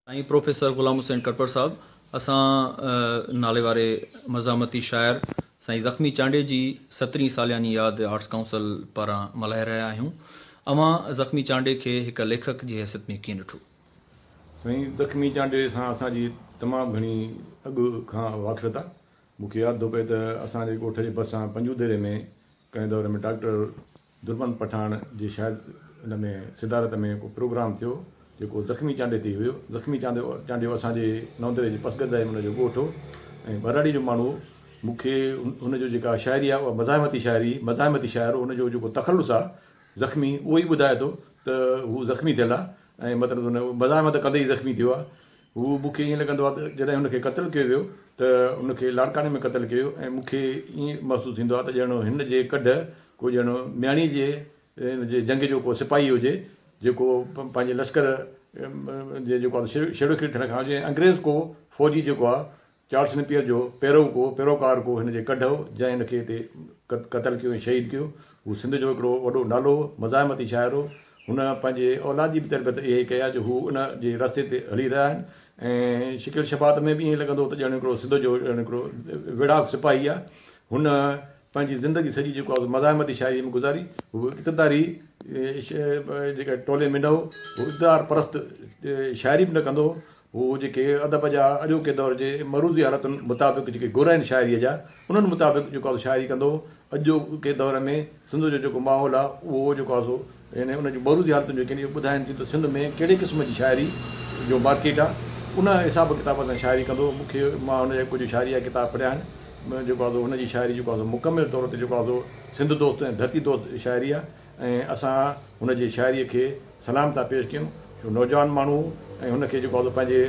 साईं प्रोफेसर ग़ुलाम हुसैन कटपर साहब असां नाले वारे मज़ामती शाइर साईं ज़ख़्मी चांडे जी 17वीं सालियानी यादि आर्ट्स काउंसिल पारां मल्हाए रहिया आहियूं। अवां ज़ख़्मी चांडे खे हिकु लेखक जी हैसियत में कीअं ॾिठो? साईं ज़ख़्मी चांडे सां असांजी तमामु घणी अॻु खां वाक़िफ़त आहे। मूंखे यादि थो पए त असांजे ॻोठ जे भरिसां पंजूदेरे में कंहिं दौर में डॉक्टर दुर्मन पठान जी शायदि हिन में सिदारत में को प्रोग्राम थियो जेको ज़ख़्मी चांडे ते हुयो। ज़ख़्मी चांडे असांजे नवंदरे जे पसगद आहे हुनजो ॻोठ हो ऐं बराड़ी जो माण्हू। मूंखे हुनजो जेका शाइरी आहे उहा मज़ाहिमती शाइर हुनजो जेको तख़ल्लुस आहे ज़ख़्मी उहो ई ॿुधाए थो त हू ज़ख़्मी थियल आहे ऐं मतिलबु हुन मज़ाहिमत कंदे ई ज़ख़्मी थियो आहे। हू मूंखे ईअं लॻंदो आहे त जॾहिं हुनखे क़तलु कयो वियो त हुनखे लाड़काने में क़तलु कयो ऐं मूंखे ईअं महसूसु थींदो आहे त ॼण हिन जे कढ को ॼण म्याणी जे जंग जो को सिपाही हुजे जेको पंहिंजे लश्कर जे जेको आहे छेड़ोखीड़ थियण खां जीअं अंग्रेज़ को फ़ौजी जेको आहे चार्ल्स नेपियर जो पैरोकार को हिन जे कढ हो जंहिं हिनखे हिते क़तलु कयो ऐं शहीद कयो। हू सिंध जो हिकिड़ो वॾो नालो हो, मज़ाहिमती शाइर हो। हुन पंहिंजे औलाद जी बि तरबियत इहा ई कई आहे जो हू उन जे रस्ते ते हली रहिया आहिनि ऐं शिकिल शफ़ात में बि ईअं लॻंदो त ॼण हिकिड़ो सिंध जो ॼण हिकिड़ो विड़ाक सिपाही आहे। हुन पंहिंजी ज़िंदगी सॼी जेको आहे मज़ाहिमती शाइरी में गुज़ारी। हू इक़्तिदारी जेका टोले में न हो, हू इक़्तिदार परस्त शाइरी बि न कंदो हो। हू जेके अदब जा अॼोके दौर जे मरूज़ी हालतुनि मुताबिक़ जेके गुर आहिनि शाइरीअ जा उन्हनि मुताबिक़ जेको आहे शाइरी कंदो हो। अॼोके दौर में सिंध जो जेको माहौल आहे उहो जेको आहे सो हिन उनजी मरूज़ी हालतुनि जेके ॿुधाइनि थियूं त सिंध में कहिड़े क़िस्म जी शाइरी जो मार्केट आहे उन हिसाब किताब सां शाइरी कंदो। मूंखे मां हुनजा कुझु शाइरी जा किताब पढ़िया आहिनि जेको आहे हुनजी शाइरी जेको आहे मुकमिल तौर ते जेको आहे सिंध दोस्त ऐं धरती दोस्त शाइरी आहे ऐं असां हुनजी शाइरीअ खे सलाम था पेश कयूं। नौजवान माण्हू ऐं हुनखे जेको आहे पंहिंजे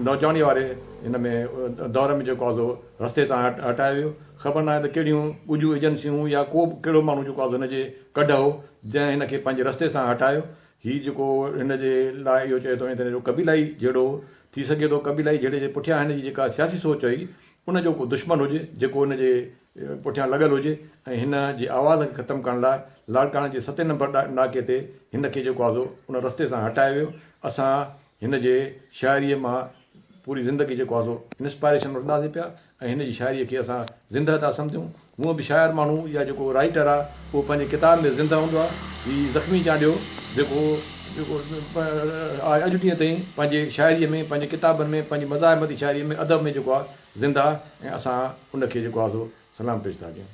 नौजवानी वारे हिन में दौर में जेको आहे रस्ते तां हटाए वियो। ख़बर न आहे त कहिड़ियूं ॻुझियूं एजेंसियूं या को बि कहिड़ो माण्हू जेको आहे हुनजे कढ हो जंहिं हिनखे पंहिंजे रस्ते सां हटायो। हीउ जेको हिन जे लाइ इहो चए थो हिन जो कबीलाई जहिड़ो थी सघे थो, कबीलाई जहिड़े जे पुठियां हिन जी जेका सियासी सोच हुई उनजो को दुश्मन हुजे जेको हिन जे पुठियां लॻल हुजे ऐं हिन जी आवाज़ खे ख़तमु करण लाइ लाड़काणे जे 7 नंबर नाके ते हिन खे जेको आहे उन रस्ते सां हटाए वियो। असां हिन जे शाइरीअ मां पूरी ज़िंदगी जेको आहे इंस्पायरेशन वठंदासीं पिया ऐं हिन जी शाइरीअ खे असां ज़िंदह था सम्झूं। हूअं बि शाइर माण्हू या जेको राइटर आहे उहो पंहिंजे किताब में ज़िंदह हूंदो आहे। हीउ ज़ख़्मी चांडियो जेको अॼु ॾींहं ताईं पंहिंजे शाइरीअ में पंहिंजे किताबनि में पंहिंजी मज़ाहिमती शाइरीअ में अदब में जेको आहे ज़िंदह ऐं असां उनखे जेको आहे सलाम पेश था कयूं।